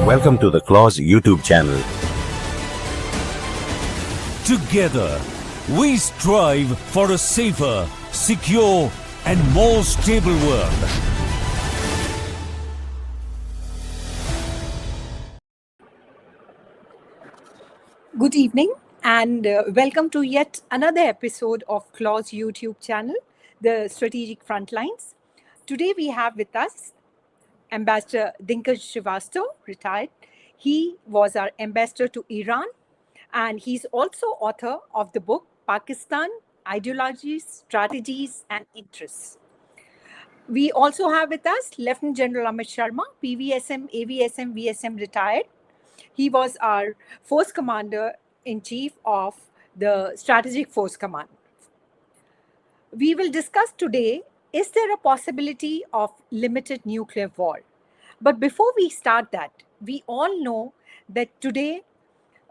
Welcome to the Clause YouTube channel. Together, we strive for a safer, secure, and more stable world. Good evening and welcome to yet another episode of Clause YouTube channel, the Strategic Frontlines. Today we have with us Ambassador Dinkaj Srivastav, retired. He was our ambassador to Iran and he's also author of the book Pakistan, Ideologies, Strategies and Interests. We also have with us Lieutenant General Amit Sharma, PVSM, AVSM, VSM retired. He was our Force Commander-in-Chief of the Strategic Force Command. We will discuss today, is there a possibility of limited nuclear war? But before we start that, we all know that today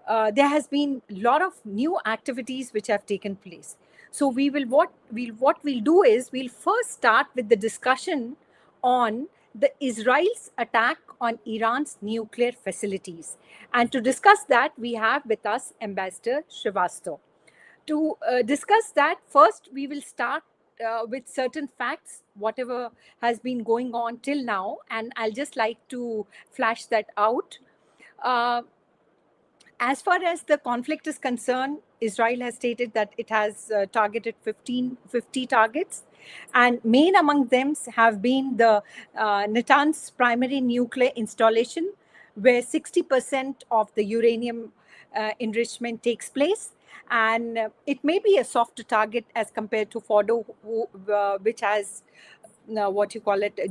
there has been a lot of new activities which have taken place. So what we'll do is we'll first start with the discussion on the Israel's attack on Iran's nuclear facilities. And to discuss that, we have with us Ambassador Srivastav. To discuss that, first we will start with certain facts, whatever has been going on till now, and I'll just like to flash that out. As far as the conflict is concerned, Israel has stated that it has targeted 50 targets, and main among them have been the Natanz primary nuclear installation, where 60% of the uranium enrichment takes place. And it may be a softer target as compared to Fordo, which has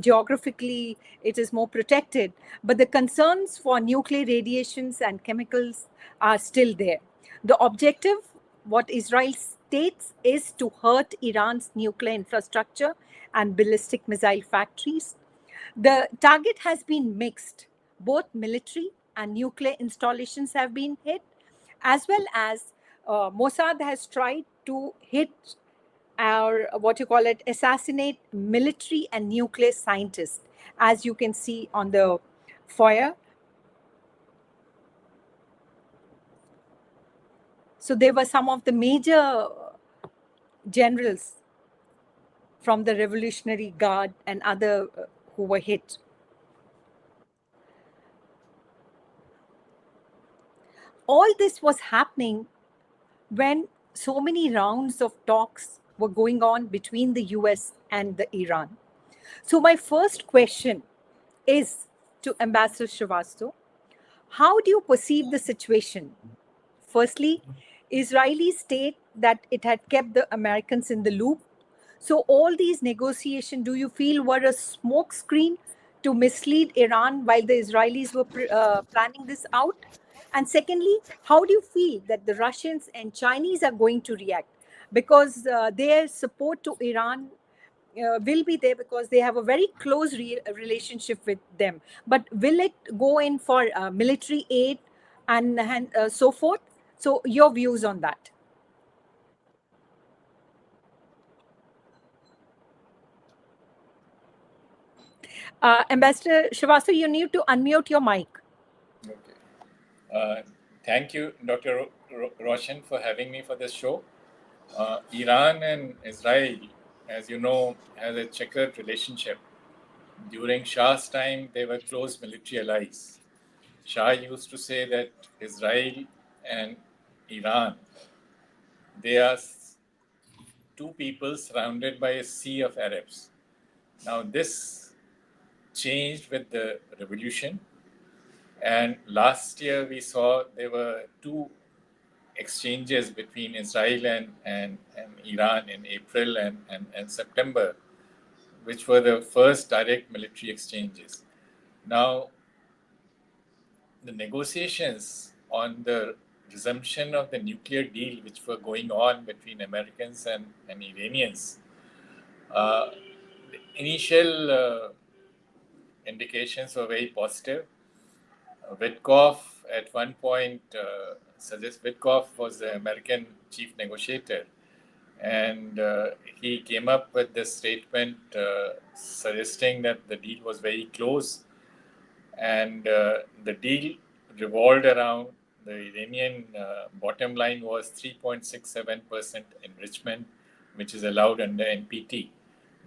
geographically it is more protected, but the concerns for nuclear radiations and chemicals are still there. The objective, what Israel states, is to hurt Iran's nuclear infrastructure and ballistic missile factories. The target has been mixed. Both military and nuclear installations have been hit, as well as Mossad has tried to hit or assassinate military and nuclear scientists, as you can see on the foyer. So there were some of the major generals from the Revolutionary Guard and other who were hit. All this was happening when so many rounds of talks were going on between the US and the Iran. So my first question is to Ambassador Srivastav. How do you perceive the situation? Firstly, Israelis state that it had kept the Americans in the loop. So all these negotiations, do you feel, were a smokescreen to mislead Iran while the Israelis were planning this out? And secondly, how do you feel that the Russians and Chinese are going to react? Because their support to Iran will be there because they have a very close relationship with them. But will it go in for military aid and so forth? So your views on that? Ambassador Srivastav, you need to unmute your mic. Okay. Thank you, Dr. Roshan, for having me for this show. Iran and Israel, as you know, has a checkered relationship. During Shah's time, they were close military allies. Shah used to say that Israel and Iran, they are two people surrounded by a sea of Arabs. Now, this changed with the revolution. And last year, we saw there were two exchanges between Israel and Iran in April and September, which were the first direct military exchanges. Now, the negotiations on the resumption of the nuclear deal, which were going on between Americans and Iranians, the initial indications were very positive. Witkoff at one point Witkoff was the American chief negotiator, and he came up with this statement suggesting that the deal was very close. and the deal revolved around the Iranian bottom line was 3.67% enrichment, which is allowed under NPT.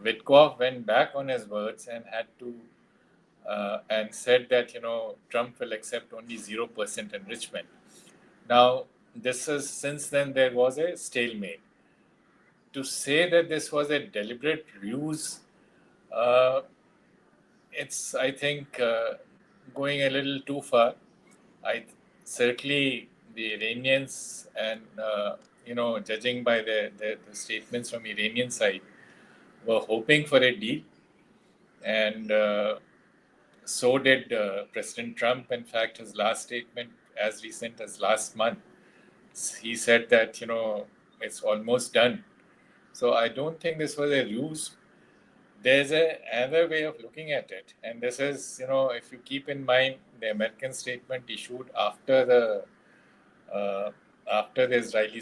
Witkoff went back on his words and had to and said that Trump will accept only 0% enrichment. Now this is since then there was a stalemate. To say that this was a deliberate ruse, uh, it's I think going a little too far. I certainly the Iranians and judging by the statements from Iranian side were hoping for a deal, and so did President Trump. In fact, his last statement, as recent as last month, he said that it's almost done. So I don't think this was a ruse. There's another way of looking at it, and this is if you keep in mind the American statement issued uh, after the Israeli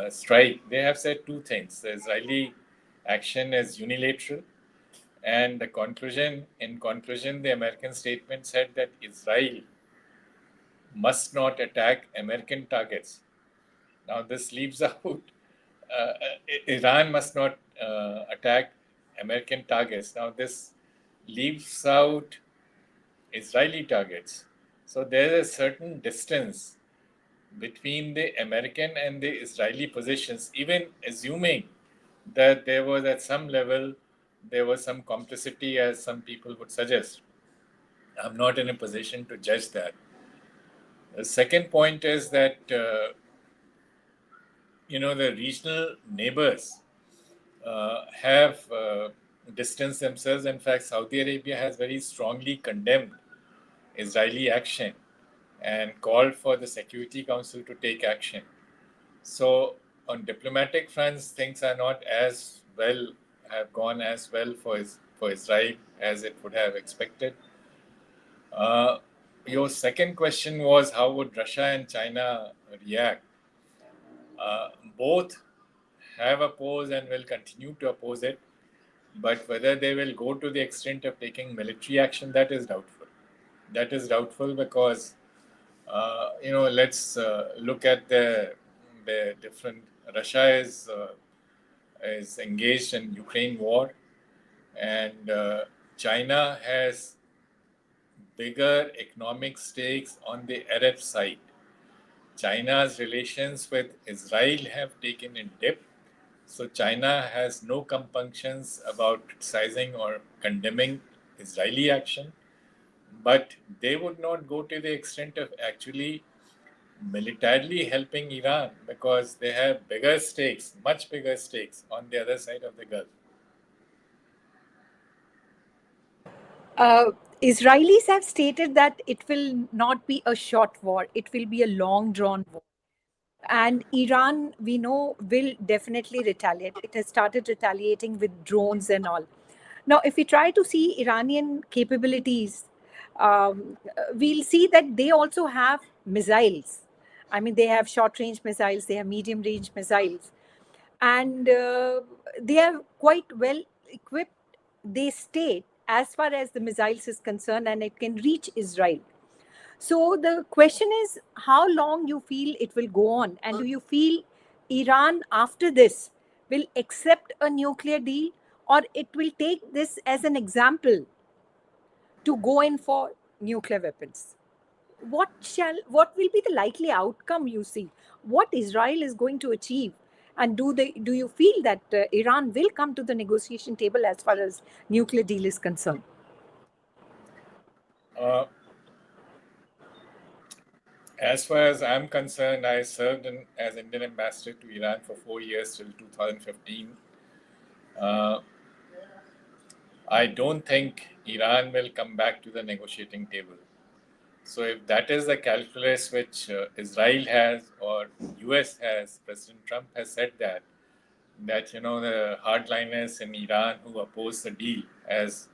strike, they have said two things: the Israeli action is unilateral, and in conclusion, the American statement said that Israel must not attack American targets. Now, this leaves out Iran must not attack American targets. Now, this leaves out Israeli targets. So, there is a certain distance between the American and the Israeli positions, even assuming that there was at some level there was some complicity, as some people would suggest. I'm not in a position to judge that. The second point is that the regional neighbors have distanced themselves. In fact, Saudi Arabia has very strongly condemned Israeli action and called for the Security Council to take action. So, on diplomatic fronts, things are not have gone as well for Israel as it would have expected. Your second question was how would Russia and China react? Both have opposed and will continue to oppose it, but whether they will go to the extent of taking military action, that is doubtful. That is doubtful because let's look at the different. Russia is engaged in Ukraine war, and China has bigger economic stakes on the Arab side. China's relations with Israel have taken a dip, so China has no compunctions about criticizing or condemning Israeli action, but they would not go to the extent of actually militarily helping Iran because they have bigger stakes, much bigger stakes on the other side of the Gulf. Israelis have stated that it will not be a short war, it will be a long drawn war. And Iran, we know, will definitely retaliate. It has started retaliating with drones and all. Now, if we try to see Iranian capabilities, we'll see that they also have missiles. I mean, they have short range missiles, they have medium range missiles, and they are quite well equipped, they state, as far as the missiles is concerned, and it can reach Israel. So the question is how long you feel it will go on, and do you feel Iran after this will accept a nuclear deal, or it will take this as an example to go in for nuclear weapons? What will be the likely outcome you see? What Israel is going to achieve? And do you feel that Iran will come to the negotiation table as far as nuclear deal is concerned? As far as I'm concerned, I served as Indian ambassador to Iran for 4 years till 2015. I don't think Iran will come back to the negotiating table. So if that is the calculus which Israel has or US has, President Trump has said that the hardliners in Iran who oppose the deal as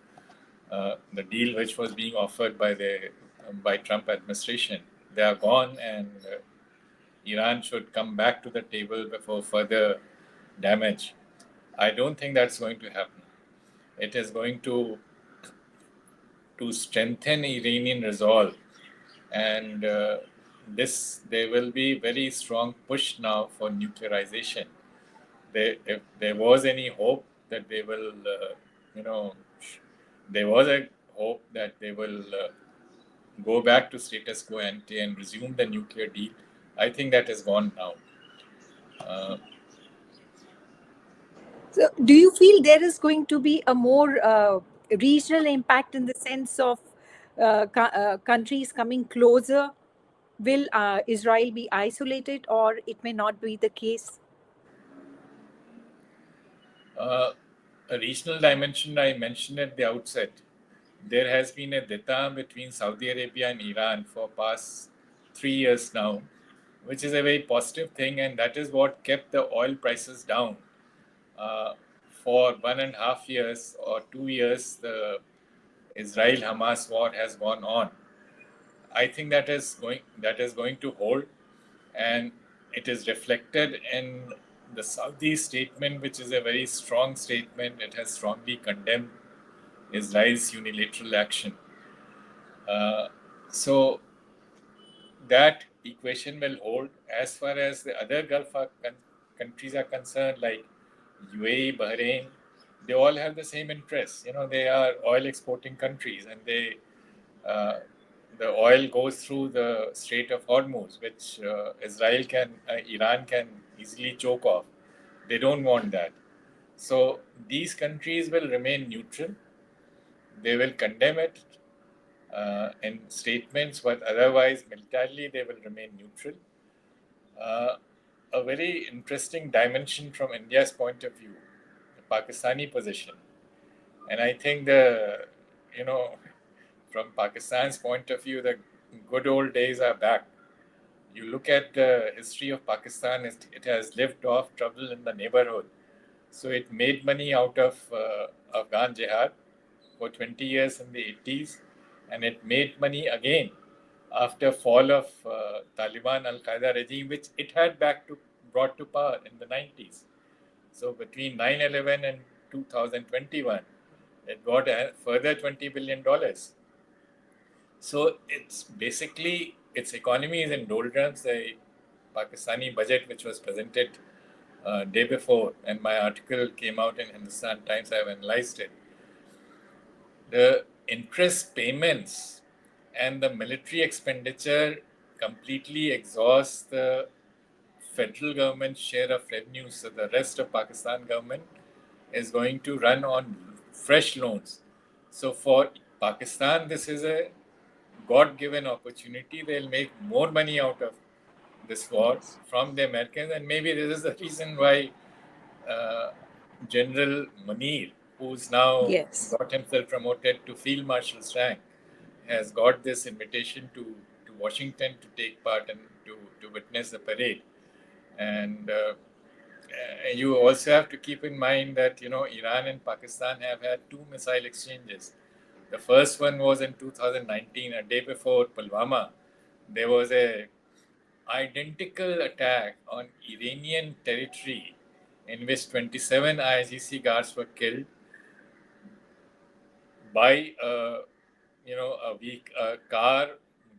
the deal which was being offered by Trump administration, they are gone, and Iran should come back to the table before further damage. I don't think that's going to happen. It is going to to strengthen Iranian resolve. And there will be very strong push now for nuclearization. If there was any hope that they will, there was a hope that they will go back to status quo ante and resume the nuclear deal. I think that is gone now. So do you feel there is going to be a more regional impact in the sense of countries coming closer? Will Israel be isolated, or it may not be the case? A regional dimension I mentioned at the outset. There has been a détente between Saudi Arabia and Iran for past 3 years now, which is a very positive thing, and that is what kept the oil prices down. For 1.5 years or 2 years, the Israel-Hamas war has gone on. I think that is going to hold, and it is reflected in the Saudi statement, which is a very strong statement. It has strongly condemned Israel's unilateral action. So that equation will hold. As far as the other Gulf countries are concerned, like UAE, Bahrain, they all have the same interests. They are oil exporting countries, and the oil goes through the Strait of Hormuz, which Iran can easily choke off. They don't want that. So these countries will remain neutral. They will condemn it in statements, but otherwise, militarily, they will remain neutral. A very interesting dimension from India's point of view, the Pakistani position. And I think from Pakistan's point of view, the good old days are back. You look at the history of Pakistan, it has lived off trouble in the neighborhood. So it made money out of Afghan jihad for 20 years in the 80s, and it made money again after fall of Taliban Al-Qaeda regime, which it had brought to power in the 90s. So between 9/11 and 2021, it got a further $20 billion. So it's basically, its economy is in doldrums. The Pakistani budget, which was presented day before, and my article came out in Hindustan Times, I have analyzed it. The interest payments and the military expenditure completely exhausts the federal government's share of revenue. So the rest of Pakistan government is going to run on fresh loans. So for Pakistan, this is a God-given opportunity. They'll make more money out of this war from the Americans, and maybe this is the reason why General Munir, who's now got himself promoted to Field Marshal's rank, has got this invitation to Washington to take part and to witness the parade. And you also have to keep in mind that Iran and Pakistan have had 2 missile exchanges. The first one was in 2019, a day before Pulwama. There was a identical attack on Iranian territory in which 27 IRGC guards were killed by a car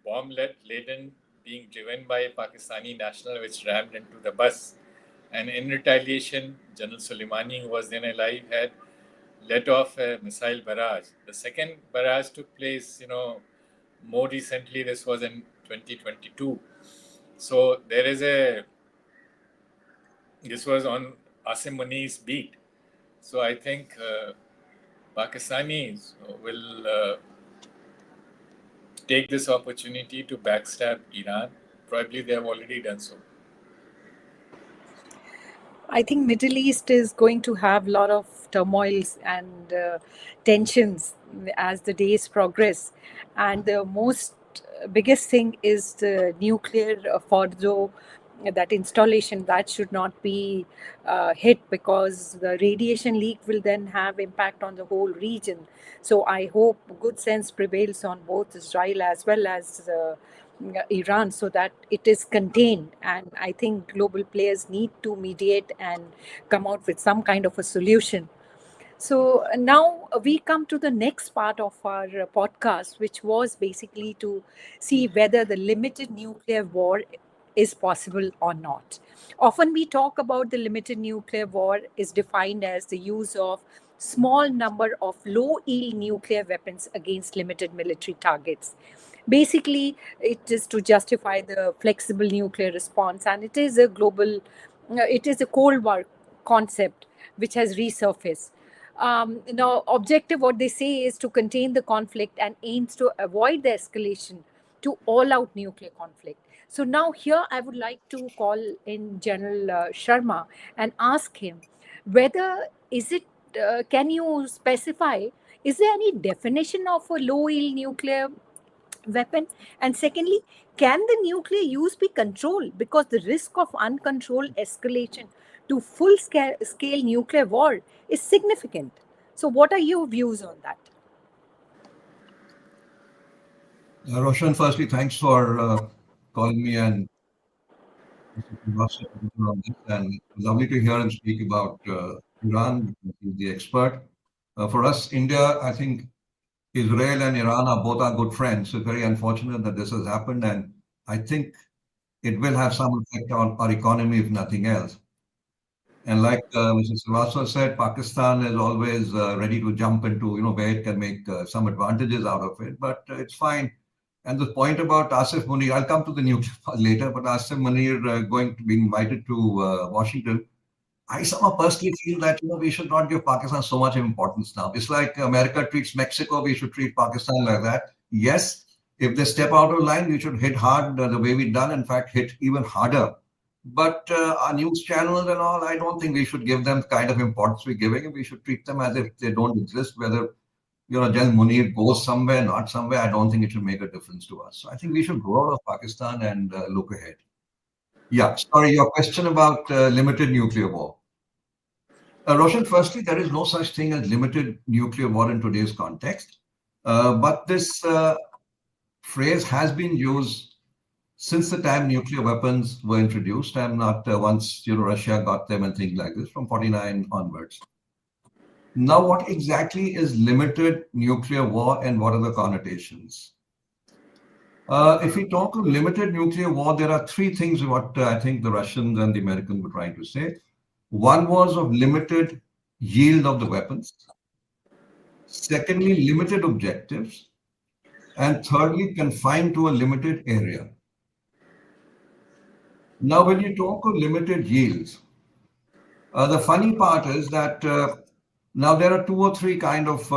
bomb-laden being driven by a Pakistani national, which rammed into the bus. And in retaliation, General Soleimani, who was then alive, had let off a missile barrage. The second barrage took place, more recently. This was in 2022. So this was on Asim Munir's beat. So I think Pakistanis will take this opportunity to backstab Iran. Probably they have already done so. I think Middle East is going to have a lot of turmoils and tensions as the days progress. And the biggest thing is the nuclear Fordo, that installation that should not be hit, because the radiation leak will then have impact on the whole region. So I hope good sense prevails on both Israel as well as Iran, so that it is contained. And I think global players need to mediate and come out with some kind of a solution. So now we come to the next part of our podcast, which was basically to see whether the limited nuclear war is possible or not. Often we talk about the limited nuclear war is defined as the use of small number of low yield nuclear weapons against limited military targets. Basically, it is to justify the flexible nuclear response, and it is a global, it is a Cold War concept which has resurfaced. Now, objective, what they say is to contain the conflict and aims to avoid the escalation to all-out nuclear conflict. So now here I would like to call in General Sharma and ask him whether is it, can you specify, is there any definition of a low-yield nuclear weapon? And secondly, can the nuclear use be controlled? Because the risk of uncontrolled escalation to full scale nuclear war is significant. So, what are your views on that? Roshan, firstly, thanks for calling me and and lovely to hear and speak about Iran. He's the expert. For us, India, I think Israel and Iran are both our good friends. So very unfortunate that this has happened, and I think it will have some effect on our economy if nothing else. And like Mr. Srivastava said, Pakistan is always ready to jump into where it can make some advantages out of it, but it's fine. And the point about Asif Munir, I'll come to the nuclear part later, but Asif Munir going to be invited to Washington. I somehow personally feel that we should not give Pakistan so much importance now. It's like America treats Mexico, we should treat Pakistan like that. Yes, if they step out of line, we should hit hard the way we've done. In fact, hit even harder. But our news channels and all, I don't think we should give them the kind of importance we're giving. We should treat them as if they don't exist. Whether General Munir goes somewhere, not somewhere, I don't think it should make a difference to us. So I think we should grow out of Pakistan and look ahead. Yeah, sorry, your question about limited nuclear war. Roshan, firstly, there is no such thing as limited nuclear war in today's context. But this phrase has been used since the time nuclear weapons were introduced, and not once Russia got them and things like this, from 49 onwards. Now, what exactly is limited nuclear war and what are the connotations? If we talk of limited nuclear war, there are three things what I think the Russians and the Americans were trying to say. One was of limited yield of the weapons. Secondly, limited objectives. And thirdly, confined to a limited area. Now, when you talk of limited yields, the funny part is that now there are two or three kind of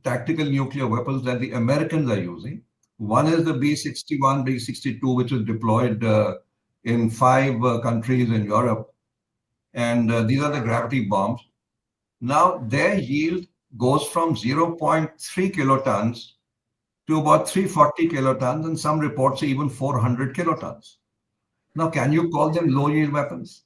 tactical nuclear weapons that the Americans are using. One is the B-61, B-62, which is deployed in 5 countries in Europe. And these are the gravity bombs. Now, their yield goes from 0.3 kilotons to about 340 kilotons, and some reports say even 400 kilotons. Now, can you call them low-yield weapons?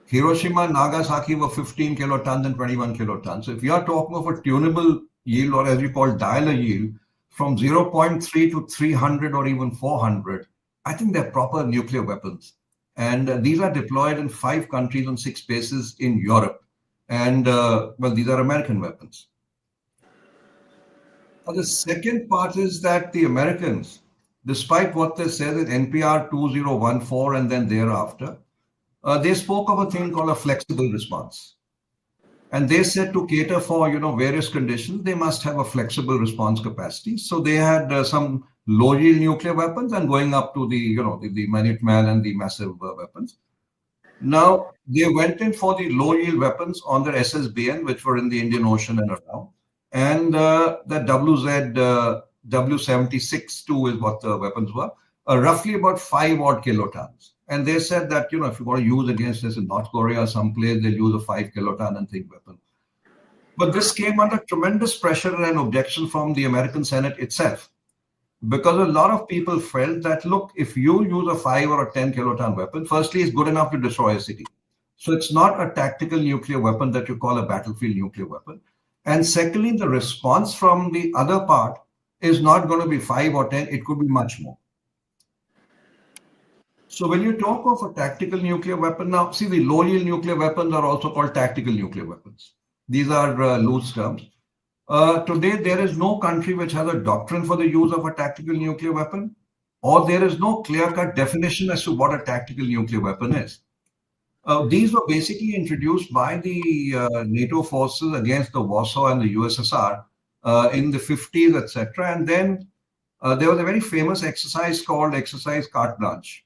Hiroshima and Nagasaki were 15 kilotons and 21 kilotons. So if you are talking of a tunable yield, or as you call dialer yield, from 0.3 to 300 or even 400, I think they're proper nuclear weapons. And these are deployed in 5 countries on 6 bases in Europe. And, well, these are American weapons. The second part is that the Americans, despite what they said in NPR 2014 and then thereafter, they spoke of a thing called a flexible response. And they said to cater for, various conditions, they must have a flexible response capacity. So they had some low-yield nuclear weapons and going up to the, the Minuteman and the massive weapons. Now, they went in for the low-yield weapons on their SSBN, which were in the Indian Ocean and around. And the W76-2 is what the weapons were, roughly about 5 odd kilotons. And they said that, if you want to use against this in North Korea or someplace, they'll use a 5 kiloton and think weapon. But this came under tremendous pressure and objection from the American Senate itself. Because a lot of people felt that, look, if you use a 5 or a 10 kiloton weapon, firstly, it's good enough to destroy a city. So it's not a tactical nuclear weapon that you call a battlefield nuclear weapon. And secondly, the response from the other part is not going to be 5 or 10, it could be much more. So when you talk of a tactical nuclear weapon, now see, the low-yield nuclear weapons are also called tactical nuclear weapons. These are loose terms. Today, there is no country which has a doctrine for the use of a tactical nuclear weapon, or there is no clear-cut definition as to what a tactical nuclear weapon is. These were basically introduced by the NATO forces against the Warsaw and the USSR in the 50s, etc. And then there was a very famous exercise called Exercise Carte Blanche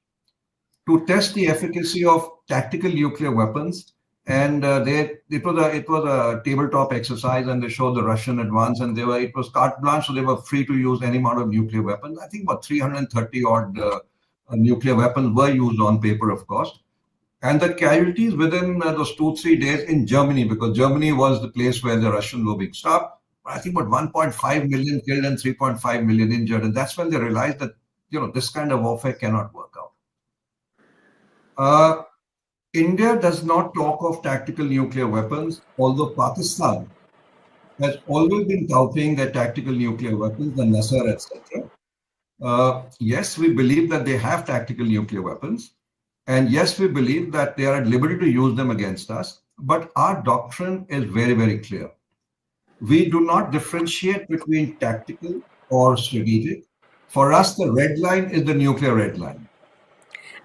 to test the efficacy of tactical nuclear weapons. And it was a tabletop exercise, and they showed the Russian advance, and it was carte blanche, so they were free to use any amount of nuclear weapons. I think about 330 odd nuclear weapons were used on paper, of course. And the casualties within those 2-3 days in Germany, because Germany was the place where the Russians were being stopped, I think about 1.5 million killed and 3.5 million injured. And that's when they realized that, this kind of warfare cannot work out. India does not talk of tactical nuclear weapons, although Pakistan has always been touting their tactical nuclear weapons, the Nasser, etc. Yes, we believe that they have tactical nuclear weapons. And yes, we believe that they are at liberty to use them against us. But our doctrine is very, very clear. We do not differentiate between tactical or strategic. For us, the red line is the nuclear red line.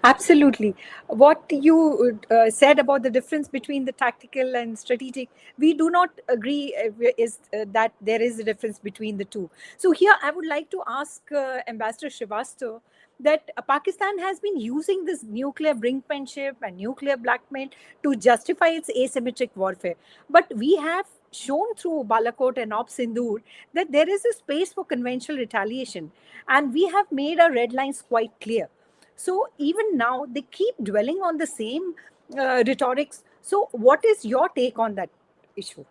Absolutely. What you said about the difference between the tactical and strategic, we do not agree that there is a difference between the two. So here I would like to ask Ambassador Srivastava that Pakistan has been using this nuclear brinkmanship and nuclear blackmail to justify its asymmetric warfare. But we have shown through Balakot and Op Sindoor that there is a space for conventional retaliation. And we have made our red lines quite clear. So even now, they keep dwelling on the same rhetorics. So what is your take on that issue?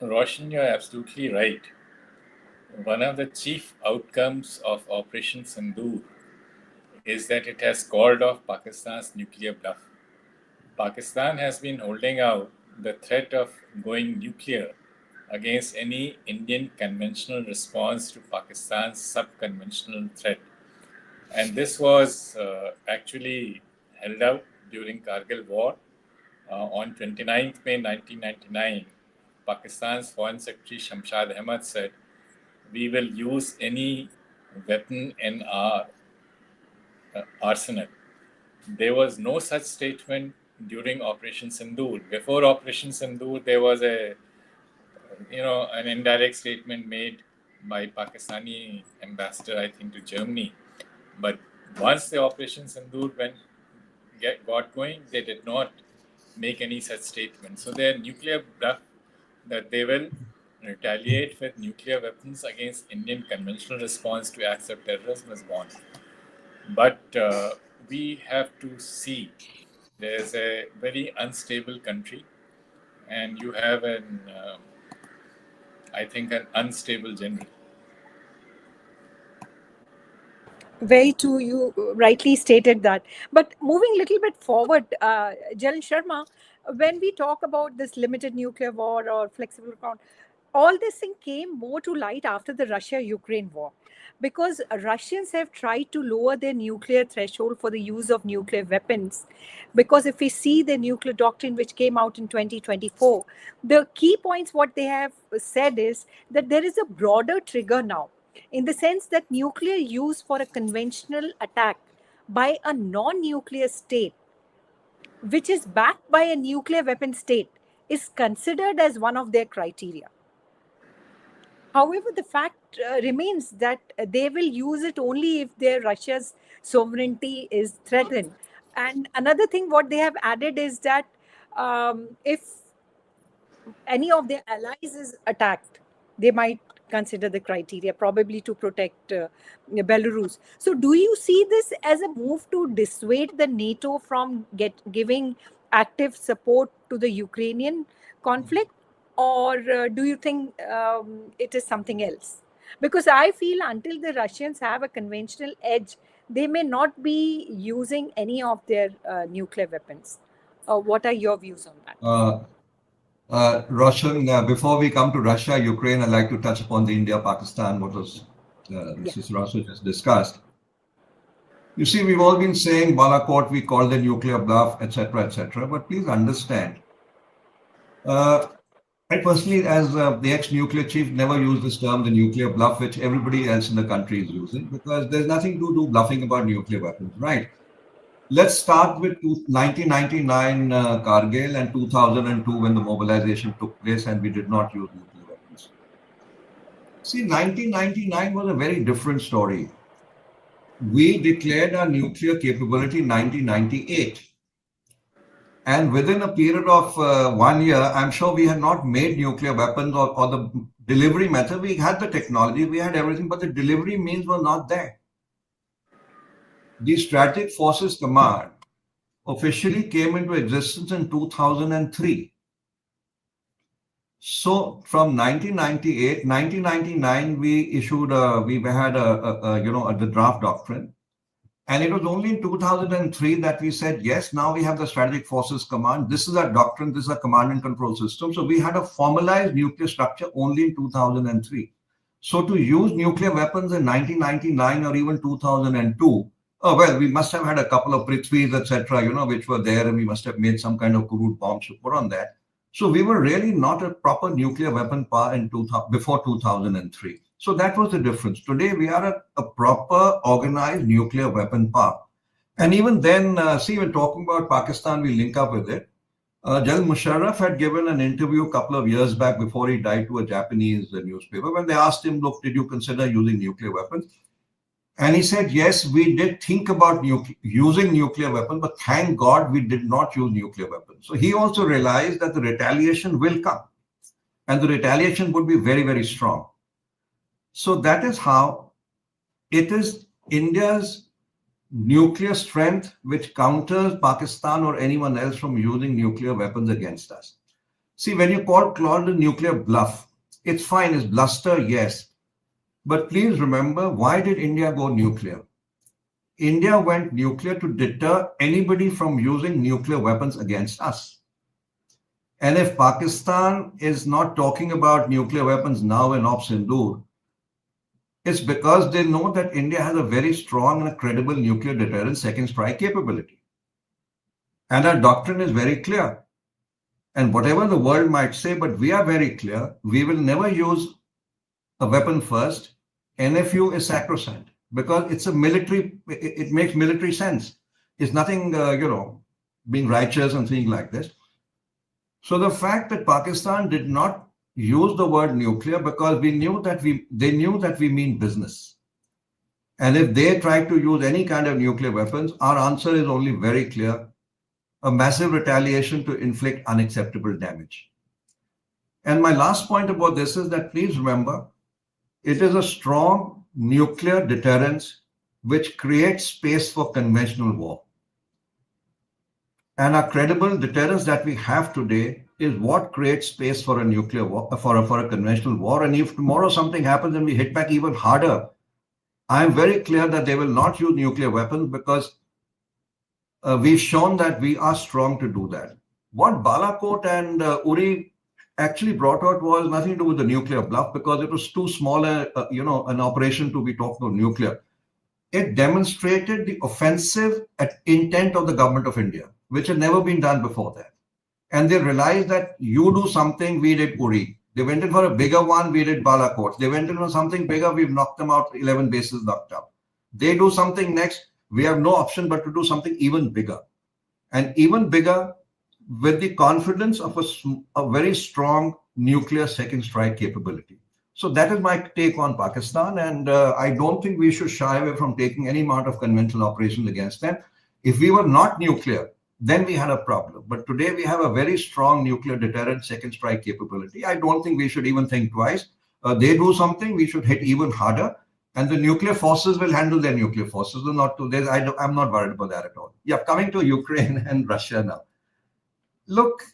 Roshan, you're absolutely right. One of the chief outcomes of Operation Sindoor is that it has called off Pakistan's nuclear bluff. Pakistan has been holding out the threat of going nuclear against any Indian conventional response to Pakistan's sub-conventional threat. And this was actually held out during Kargil War. On 29th May 1999, Pakistan's Foreign Secretary Shamshad Ahmad said, "We will use any weapon in our arsenal." There was no such statement during Operation Sindoor. Before Operation Sindoor, there was an indirect statement made by Pakistani ambassador, I think, to Germany. But once the Operation Sindoor got going, they did not make any such statement. So their nuclear bluff that they will retaliate with nuclear weapons against Indian conventional response to acts of terrorism is gone. But we have to see there's a very unstable country, and you have an unstable general. Very true. You rightly stated that. But moving a little bit forward, Jalal Sharma, when we talk about this limited nuclear war or flexible ground, all this thing came more to light after the Russia-Ukraine war, because Russians have tried to lower their nuclear threshold for the use of nuclear weapons. Because if we see the nuclear doctrine which came out in 2024, the key points what they have said is that there is a broader trigger now, in the sense that nuclear use for a conventional attack by a non-nuclear state, which is backed by a nuclear weapon state, is considered as one of their criteria. However, the fact remains that they will use it only if Russia's sovereignty is threatened. And another thing what they have added is that if any of their allies is attacked, they might consider the criteria, probably to protect Belarus. So do you see this as a move to dissuade the NATO from giving active support to the Ukrainian conflict? Or do you think it is something else? Because I feel until the Russians have a conventional edge, they may not be using any of their nuclear weapons. What are your views on that? Roshan, before we come to Russia, Ukraine, I'd like to touch upon the India-Pakistan, what was Mrs. Rasu just discussed. You see, we've all been saying Balakot, we call the nuclear bluff, etc., etc. But please understand, I personally, as the ex-nuclear chief, never use this term, the nuclear bluff, which everybody else in the country is using, because there's nothing to do bluffing about nuclear weapons, right? Let's start with 1999 Kargil and 2002 when the mobilization took place and we did not use nuclear weapons. See, 1999 was a very different story. We declared our nuclear capability in 1998. And within a period of 1 year, I'm sure we had not made nuclear weapons or the delivery method. We had the technology, we had everything, but the delivery means were not there. The Strategic Forces Command officially came into existence in 2003. So from 1998, 1999, we issued the draft doctrine. And it was only in 2003 that we said, yes, now we have the Strategic Forces Command. This is our doctrine. This is our command and control system. So we had a formalized nuclear structure only in 2003. So to use nuclear weapons in 1999 or even 2002, we must have had a couple of Prithvis, etc., which were there, and we must have made some kind of crude bombs to put on that. So we were really not a proper nuclear weapon power before 2003. So that was the difference. Today, we are a proper organized nuclear weapon power. And even then, when talking about Pakistan, we link up with it. General Musharraf had given an interview a couple of years back before he died to a Japanese newspaper. When they asked him, look, did you consider using nuclear weapons? And he said, yes, we did think about using nuclear weapons, but thank God we did not use nuclear weapons. So he also realized that the retaliation will come. And the retaliation would be very, very strong. So that is how it is India's nuclear strength which counters Pakistan or anyone else from using nuclear weapons against us. See, when you call a nuclear bluff, it's fine, it's bluster, yes. But please remember, why did India go nuclear? India went nuclear to deter anybody from using nuclear weapons against us. And if Pakistan is not talking about nuclear weapons now in Op Sindoor, it's because they know that India has a very strong and a credible nuclear deterrent second strike capability. And our doctrine is very clear. And whatever the world might say, but we are very clear, we will never use a weapon first. NFU is sacrosanct because it's a military, it makes military sense. It's nothing, being righteous and things like this. So the fact that Pakistan did not use the word nuclear because they knew that we mean business. And if they try to use any kind of nuclear weapons, our answer is only very clear: a massive retaliation to inflict unacceptable damage. And my last point about this is that please remember, it is a strong nuclear deterrence which creates space for conventional war. And our credible deterrence that we have today is what creates space for a nuclear war, for a conventional war. And if tomorrow something happens and we hit back even harder, I am very clear that they will not use nuclear weapons because we've shown that we are strong to do that. What Balakot and Uri actually brought out was nothing to do with the nuclear bluff because it was too small an operation to be talking about nuclear. It demonstrated the offensive intent of the government of India, which had never been done before that. And they realized that you do something, we did Uri. They went in for a bigger one, we did Balakot. They went in for something bigger, we've knocked them out, 11 bases knocked out. They do something next, we have no option but to do something even bigger. And even bigger with the confidence of a very strong nuclear second strike capability. So that is my take on Pakistan. And I don't think we should shy away from taking any amount of conventional operations against them. If we were not nuclear, then we had a problem. But today we have a very strong nuclear deterrent second strike capability. I don't think we should even think twice. They do something, we should hit even harder. And the nuclear forces will handle their nuclear forces. I'm not worried about that at all. Yeah, coming to Ukraine and Russia now. Look,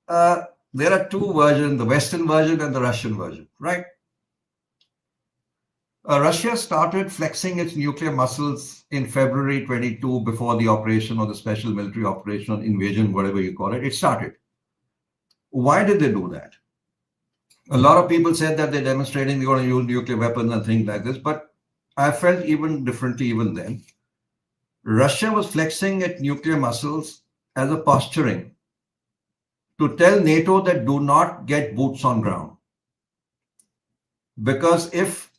there are two versions, the Western version and the Russian version, right? Russia started flexing its nuclear muscles in February 22 before the operation or the special military operation or invasion, whatever you call it. It started. Why did they do that? A lot of people said that they're demonstrating they're going to use nuclear weapons and things like this, but I felt even differently even then. Russia was flexing its nuclear muscles as a posturing to tell NATO that do not get boots on ground. Because if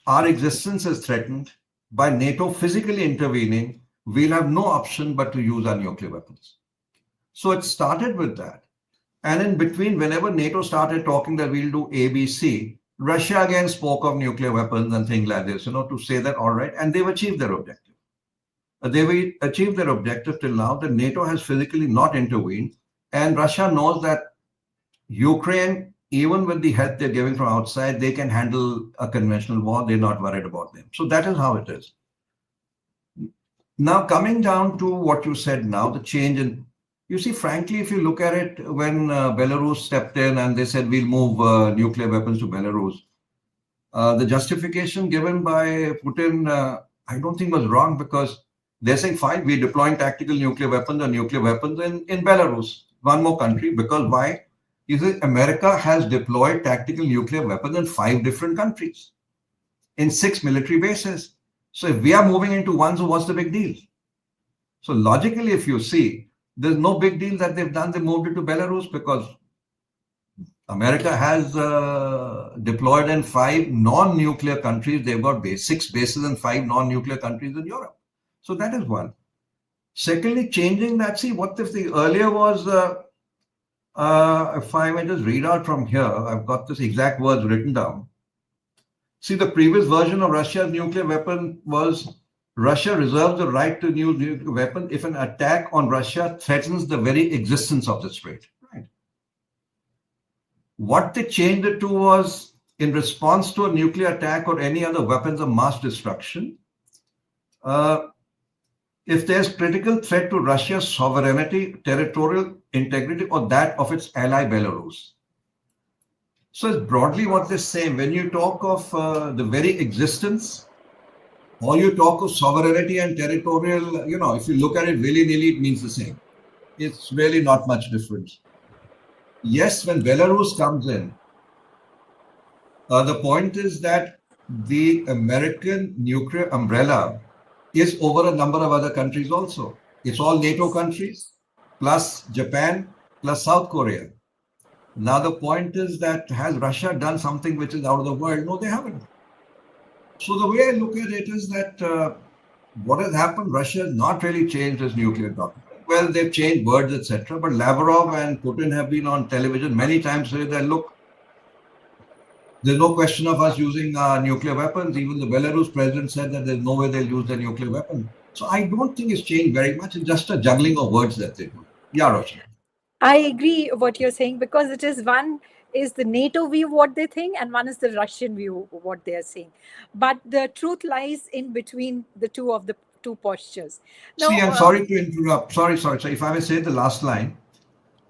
our existence is threatened by NATO physically intervening, we'll have no option but to use our nuclear weapons. So it started with that. And in between, whenever NATO started talking that we'll do ABC, Russia again spoke of nuclear weapons and things like this, to say that, all right, and they've achieved their objective. They've achieved their objective till now that NATO has physically not intervened. And Russia knows that Ukraine, even with the help they're giving from outside, they can handle a conventional war. They're not worried about them. So that is how it is. Now, coming down to what you said now, the change in, you see, frankly, if you look at it, when Belarus stepped in and they said we'll move nuclear weapons to Belarus, the justification given by Putin, I don't think was wrong, because they're saying, fine, we're deploying tactical nuclear weapons or nuclear weapons in Belarus, one more country. Because why? You see, America has deployed tactical nuclear weapons in 5 different countries, in 6 military bases. So if we are moving into one, so what's the big deal? So logically, if you see, there's no big deal that they've done. They moved it to Belarus because America has deployed in 5 non-nuclear countries. They've got 6 bases in 5 non-nuclear countries in Europe. So that is one. Secondly, changing that, see, what if the earlier was, if I may just read out from here, I've got this exact words written down. See, the previous version of Russia's nuclear weapon was Russia reserves the right to use nuclear weapon if an attack on Russia threatens the very existence of the state. Right. What they changed it to was in response to a nuclear attack or any other weapons of mass destruction, if there's critical threat to Russia's sovereignty, territorial integrity, or that of its ally Belarus. So it's broadly what they're saying. When you talk of the very existence, or you talk of sovereignty and territorial, if you look at it willy-nilly, it means the same. It's really not much difference. Yes, when Belarus comes in, the point is that the American nuclear umbrella is over a number of other countries also. It's all NATO countries, plus Japan, plus South Korea. Now the point is that has Russia done something which is out of the world? No, they haven't. So the way I look at it is that what has happened, Russia has not really changed its nuclear doctrine. Well, they've changed words, etc. But Lavrov and Putin have been on television many times saying that, look, there's no question of us using nuclear weapons. Even the Belarus president said that there's no way they'll use their nuclear weapon. So I don't think it's changed very much. It's just a juggling of words that they do. Yeah, Roshan. I agree what you're saying, because it is one is the NATO view what they think and one is the Russian view what they are saying. But the truth lies in between the two of the two postures. Now, see, I'm sorry to interrupt. Sorry. So if I may say the last line.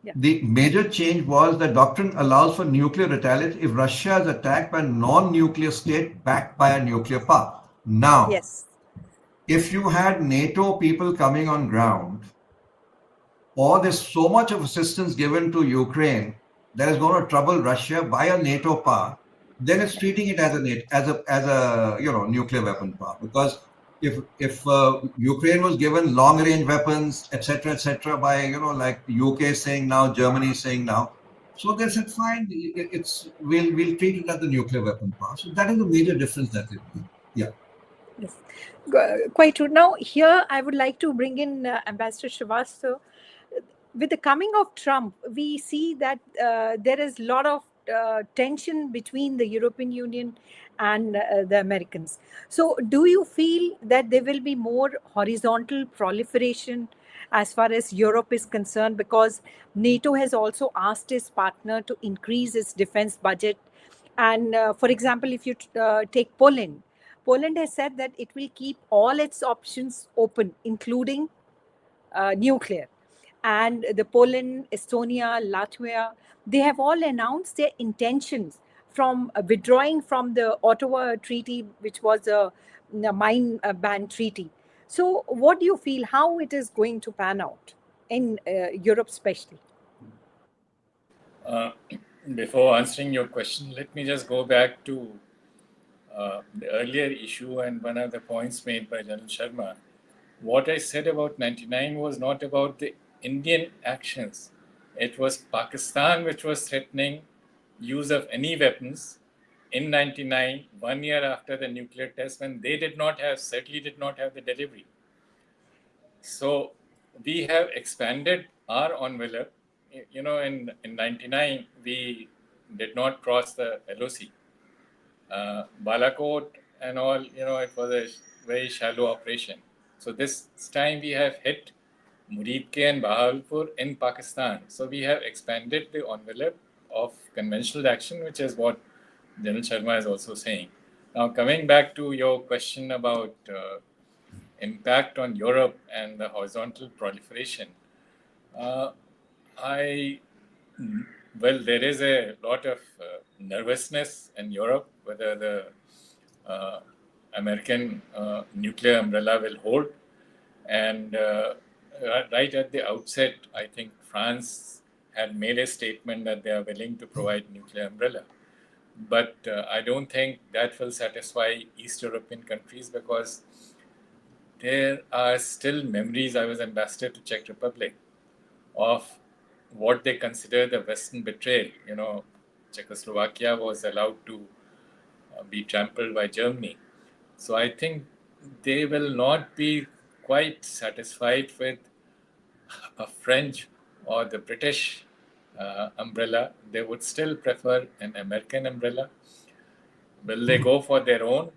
Yeah. The major change was the doctrine allows for nuclear retaliation if Russia is attacked by a non-nuclear state backed by a nuclear power. Now, yes, if you had NATO people coming on ground, or there's so much of assistance given to Ukraine that is going to trouble Russia by a NATO power, then it's treating it as a nuclear weapon power. Because if Ukraine was given long range weapons, etc., by like UK saying now, Germany saying now, so they said fine, we'll treat it as the nuclear weapon power. So that is the major difference that it is. Yeah. Yes. Quite true. Now here I would like to bring in Ambassador Srivastava. With the coming of Trump, we see that there is a lot of tension between the European Union and the Americans. So do you feel that there will be more horizontal proliferation as far as Europe is concerned? Because NATO has also asked its partner to increase its defense budget. And for example, if you take Poland, Poland has said that it will keep all its options open, including nuclear. And the Poland, Estonia, Latvia, they have all announced their intentions from withdrawing from the Ottawa Treaty, which was a mine ban treaty. So what do you feel, how it is going to pan out in Europe especially? Before answering your question, let me just go back to the earlier issue and one of the points made by General Sharma, what I said about 99 was not about the Indian actions. It was Pakistan which was threatening use of any weapons in 99, 1 year after the nuclear test, when they certainly did not have the delivery. So we have expanded our envelope. In 99, we did not cross the LOC. Balakot and all, it was a very shallow operation. So this time we have hit Muridke and Bahawalpur in Pakistan. So we have expanded the envelope of conventional action, which is what General Sharma is also saying. Now, coming back to your question about impact on Europe and the horizontal proliferation, there is a lot of nervousness in Europe whether the American nuclear umbrella will hold. And right at the outset, I think France had made a statement that they are willing to provide nuclear umbrella. But I don't think that will satisfy East European countries, because there are still memories. I was ambassador to Czech Republic of what they consider the Western betrayal. Czechoslovakia was allowed to be trampled by Germany. So I think they will not be quite satisfied with a French or the British umbrella. They would still prefer an American umbrella. Will they go for their own?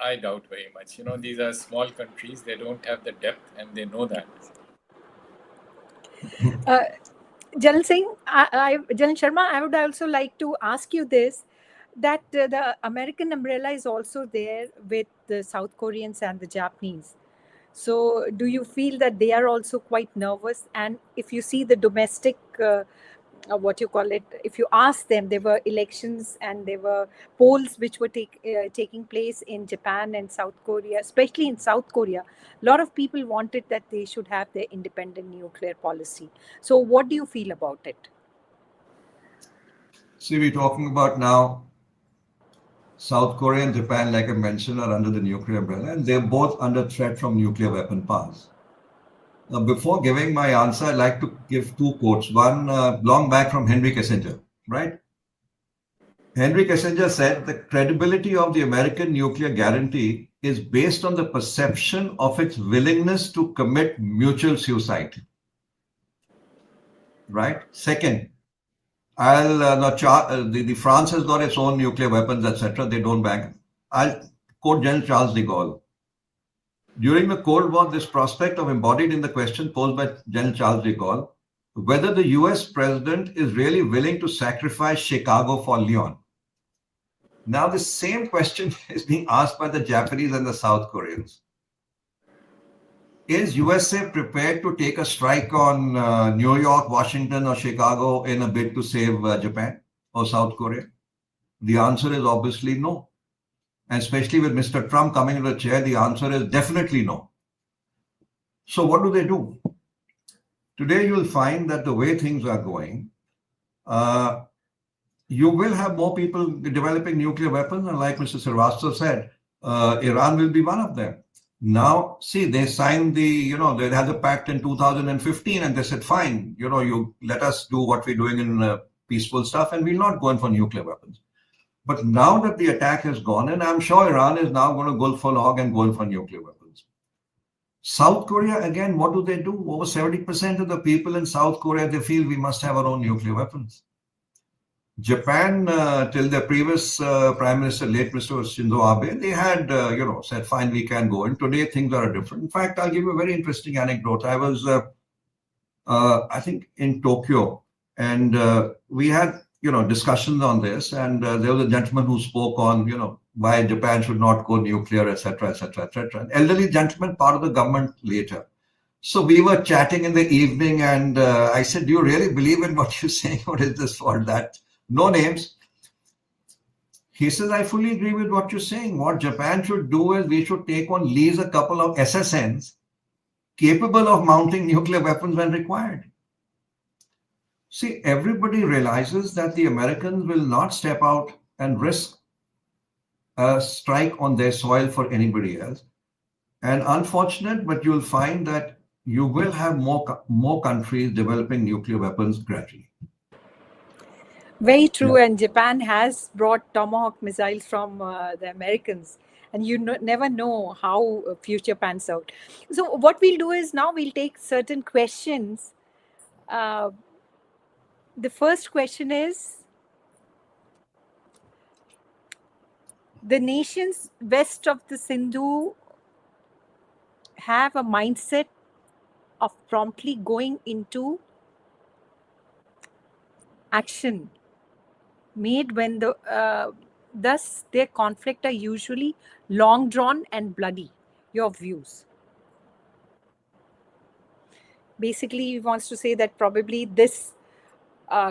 I doubt very much. These are small countries. They don't have the depth, and they know that. General Singh, General Sharma, I would also like to ask you this, that the American umbrella is also there with the South Koreans and the Japanese. So do you feel that they are also quite nervous? And if you see the domestic, if you ask them, there were elections and there were polls which were taking place in Japan and South Korea, especially in South Korea. A lot of people wanted that they should have their independent nuclear policy. So what do you feel about it? See, we're talking about now South Korea and Japan, like I mentioned, are under the nuclear umbrella, and they're both under threat from nuclear weapon powers. Now, before giving my answer, I'd like to give two quotes. One long back from Henry Kissinger, right? Henry Kissinger said the credibility of the American nuclear guarantee is based on the perception of its willingness to commit mutual suicide. Right? Second, the France has got its own nuclear weapons, etc. They don't bank. I'll quote General Charles de Gaulle. During the Cold War, this prospect of embodied in the question posed by General Charles de Gaulle, whether the US president is really willing to sacrifice Chicago for Lyon. Now, the same question is being asked by the Japanese and the South Koreans. Is USA prepared to take a strike on New York, Washington, or Chicago in a bid to save Japan or South Korea? The answer is obviously no. And especially with Mr. Trump coming to the chair, the answer is definitely no. So what do? Today, you'll find that the way things are going, you will have more people developing nuclear weapons. And like Mr. Srivastava said, Iran will be one of them. Now, see, they signed they had the pact in 2015, and they said, fine, you let us do what we're doing in peaceful stuff, and we're not going for nuclear weapons. But now that the attack has gone, and I'm sure Iran is now going to go full hog and going for nuclear weapons. South Korea, again, what do? Over 70% of the people in South Korea, they feel we must have our own nuclear weapons. Japan, till the previous Prime Minister, late Mr. Shinzo Abe, they had, said, fine, we can go. And today things are different. In fact, I'll give you a very interesting anecdote. I was, I think, in Tokyo, and we had, discussions on this. And there was a gentleman who spoke on, why Japan should not go nuclear, etc., etc., etc. An elderly gentleman, part of the government later. So we were chatting in the evening, and I said, do you really believe in what you're saying? What is this for that? No names. He says, I fully agree with what you're saying. What Japan should do is we should take on lease a couple of SSNs capable of mounting nuclear weapons when required. See, everybody realizes that the Americans will not step out and risk a strike on their soil for anybody else. And unfortunate, but you'll find that you will have more countries developing nuclear weapons gradually. Very true. And Japan has brought Tomahawk missiles from the Americans. And you never know how future pans out. So, what we'll do is now we'll take certain questions. The first question is, the nations west of the Sindhu have a mindset of promptly going into action made when thus their conflict are usually long drawn and bloody. Your views? Basically, he wants to say that probably this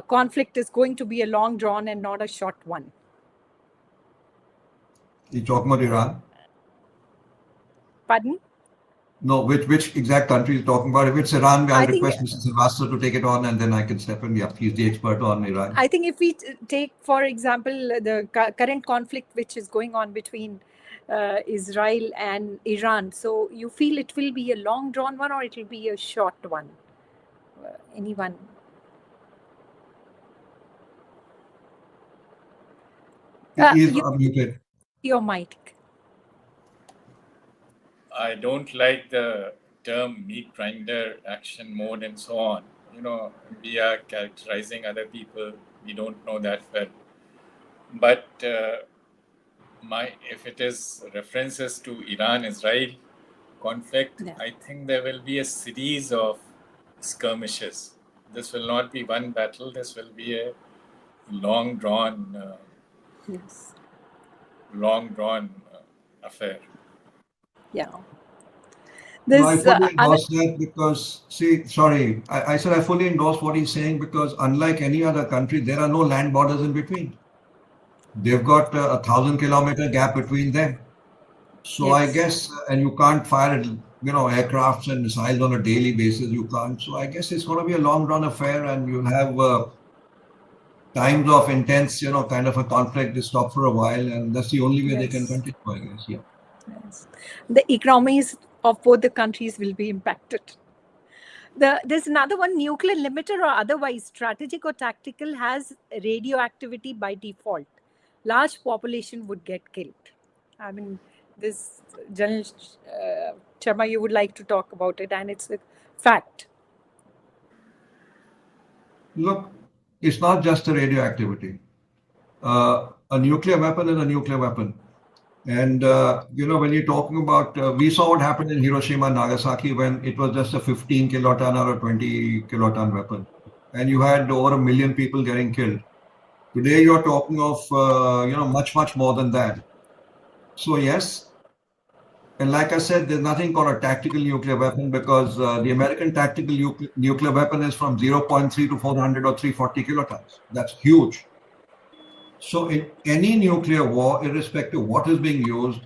conflict is going to be a long drawn and not a short one. You're talking about Iran? Pardon? No, which exact country you're talking about? If it's Iran, I'll I think- request Mrs. Sylvester to take it on, and then I can step in. Yeah, he's the expert on Iran. I think if we take, for example, the current conflict which is going on between Israel and Iran, so you feel it will be a long drawn one or it will be a short one? Anyone? He's unmuted. Your mic. I don't like the term meat grinder, action mode, and so on. You know, we are characterizing other people. We don't know that well. But if it is references to Iran-Israel conflict, Yeah. I think there will be a series of skirmishes. This will not be one battle. This will be a long drawn Yes. affair. Yeah. No, I This fully endorse that because, I said I fully endorse what he's saying because unlike any other country, there are no land borders in between. They've got a 1,000-kilometer gap between them. So I Yes. guess, and you can't fire, aircrafts and missiles on a daily basis. You can't. So I guess it's going to be a long-run affair, and you'll have times of intense, kind of a conflict to stop for a while, and that's the only way they can Yes. continue, I guess. Yeah. Yes. The economies of both the countries will be impacted. There's another one, nuclear limiter or otherwise, strategic or tactical, has radioactivity by default. Large population would get killed. I mean, this General Sharma, you would like to talk about it, and it's a fact. Look, it's not just a radioactivity. A nuclear weapon is a nuclear weapon. And, when you're talking about, we saw what happened in Hiroshima and Nagasaki when it was just a 15 kiloton or a 20 kiloton weapon. And you had over 1 million people getting killed. Today, you're talking of, much, much more than that. So, yes. And like I said, there's nothing called a tactical nuclear weapon because the American tactical nuclear weapon is from 0.3 to 400 or 340 kilotons. That's huge. So in any nuclear war, irrespective of what is being used,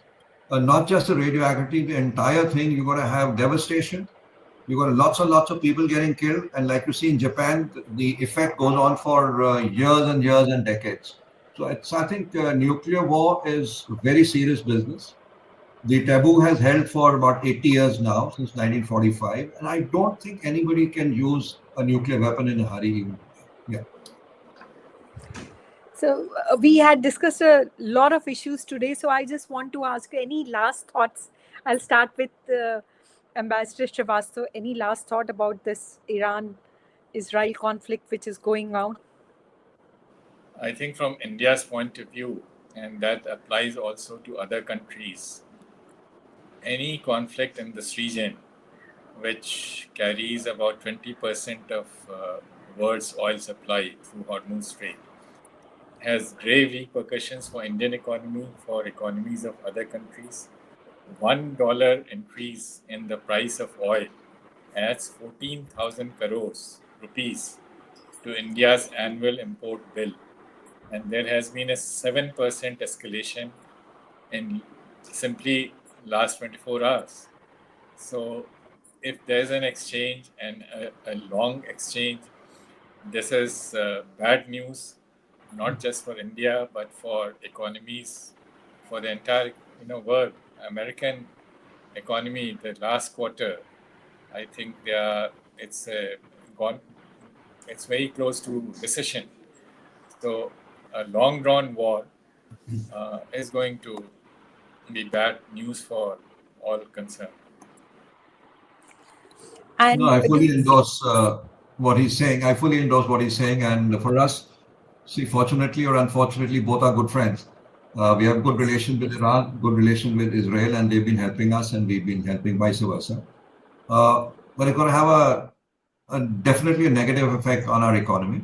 not just the radioactivity, the entire thing, you're going to have devastation. You've got lots and lots of people getting killed. And like you see in Japan, the effect goes on for years and years and decades. So I think nuclear war is very serious business. The taboo has held for about 80 years now, since 1945. And I don't think anybody can use a nuclear weapon in a hurry even today. Yeah. So we had discussed a lot of issues today. So I just want to ask you any last thoughts. I'll start with Ambassador Srivastava. Any last thought about this Iran-Israel conflict which is going on? I think from India's point of view, and that applies also to other countries, any conflict in this region, which carries about 20% of world's oil supply through Hormuz Strait, has grave repercussions for Indian economy, for economies of other countries. $1 increase in the price of oil adds 14,000 crores rupees to India's annual import bill. And there has been a 7% escalation in simply last 24 hours. So if there's an exchange and a long exchange, this is bad news, not just for India, but for economies, for the entire world. American economy, the last quarter, I think it's very close to recession. So a long drawn war is going to be bad news for all concerned. And No, I fully endorse what he's saying. I fully endorse what he's saying. And for us, see, fortunately or unfortunately, both are good friends. We have good relations with Iran, good relations with Israel, and they've been helping us, and we've been helping vice versa. But it's going to have definitely a negative effect on our economy,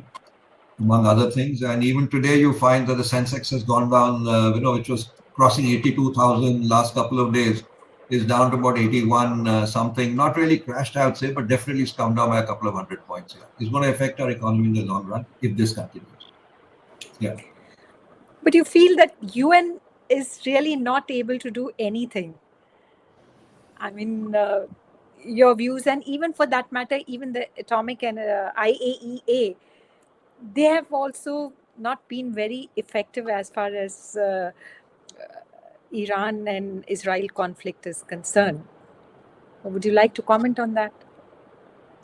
among other things. And even today, you find that the Sensex has gone down, which was crossing 82,000 last couple of days, is down to about 81 something. Not really crashed, I would say, but definitely it's come down by a couple of 100 points. Yeah. It's going to affect our economy in the long run if this continues. Yeah. But you feel that UN is really not able to do anything. I mean, your views, and even for that matter, even the atomic and IAEA, they have also not been very effective as far as Iran and Israel conflict is concerned. Would you like to comment on that?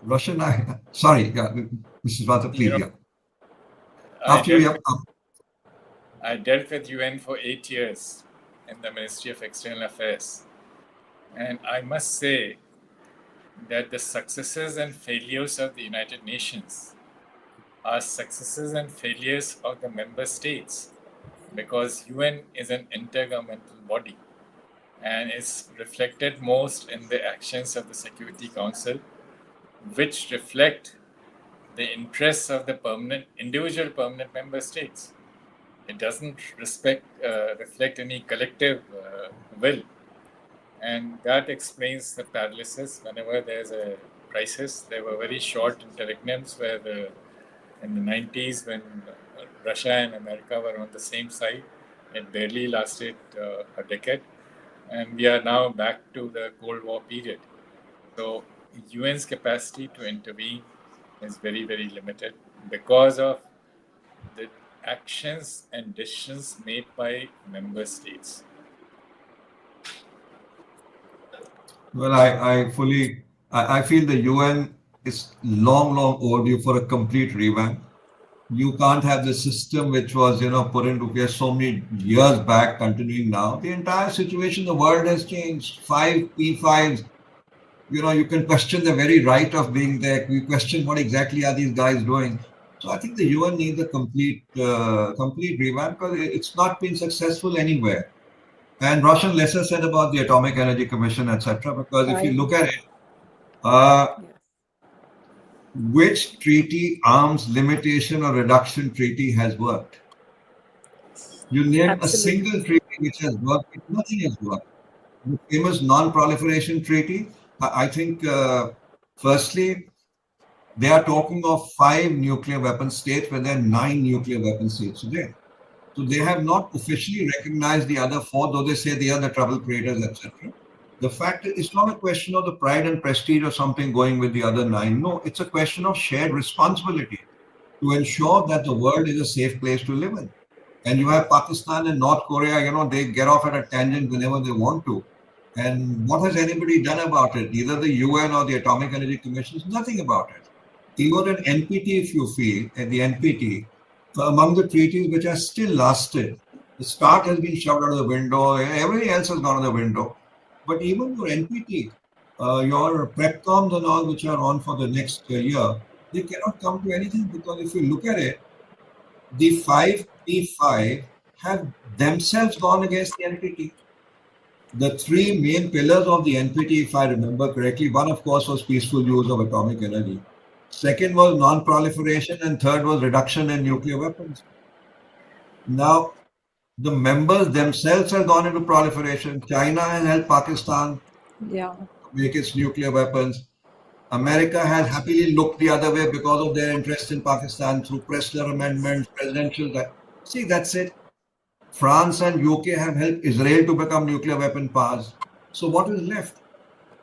Russian, sorry, yeah, Mrs. Vata, please, yeah. I dealt with UN for 8 years in the Ministry of External Affairs. And I must say that the successes and failures of the United Nations are successes and failures of the member states, because UN is an intergovernmental body and is reflected most in the actions of the Security Council, which reflect the interests of the individual permanent member states. It doesn't reflect any collective will. And that explains the paralysis. Whenever there's a crisis, there were very short interregnums where in the 90s, when Russia and America were on the same side, it barely lasted a decade. And we are now back to the Cold War period. So UN's capacity to intervene is very, very limited because of the actions and decisions made by member states. Well, I feel the UN is long overdue for a complete revamp. You can't have the system which was, put into place so many years back, continuing now. The entire situation, the world has changed. 5 P5s, you can question the very right of being there. We question what exactly are these guys doing. So I think the UN needs a complete revamp because it's not been successful anywhere. And Roshan lesser said about the Atomic Energy Commission, etc. Because if you look at it, which treaty, arms limitation or reduction treaty has worked? You name a single treaty which has worked, nothing has worked. The famous non-proliferation treaty, I think, firstly, they are talking of 5 nuclear weapon states where there are 9 nuclear weapon states today. So they have not officially recognized the other 4, though they say they are the trouble creators, etc. The fact is, it's not a question of the pride and prestige or something going with the other 9. No, it's a question of shared responsibility to ensure that the world is a safe place to live in. And you have Pakistan and North Korea, they get off at a tangent whenever they want to. And what has anybody done about it? Either the UN or the Atomic Energy Commission, nothing about it. Even an NPT, if you feel, at the NPT, among the treaties which have still lasted, the START has been shoved out of the window, everything else has gone out of the window. But even your NPT, your PrepComs and all which are on for the next year, they cannot come to anything because if you look at it, the 5 P5 have themselves gone against the NPT. The 3 main pillars of the NPT, if I remember correctly, one of course was peaceful use of atomic energy. Second was non-proliferation, and third was reduction in nuclear weapons. Now, the members themselves have gone into proliferation. China has helped Pakistan make its nuclear weapons. America has happily looked the other way because of their interest in Pakistan through Pressler amendments, presidential. See, that's it. France and UK have helped Israel to become nuclear weapon powers. So what is left?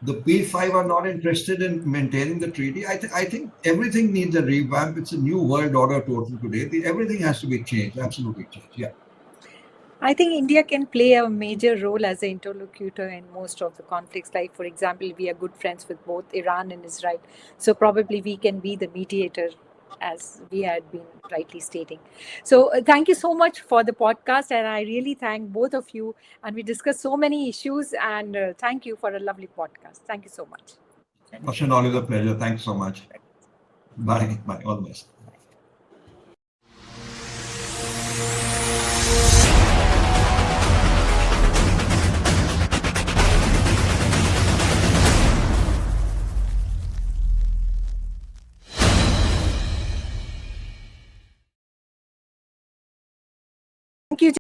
The P5 are not interested in maintaining the treaty. I think everything needs a revamp. It's a new world order total today. Everything has to be changed, absolutely changed. Yeah. I think India can play a major role as an interlocutor in most of the conflicts. Like, for example, we are good friends with both Iran and Israel. So probably we can be the mediator, as we had been rightly stating. So thank you so much for the podcast. And I really thank both of you. And we discussed so many issues. And thank you for a lovely podcast. Thank you so much. Roshan, always a pleasure. Thanks so much. Bye. Bye. All the best.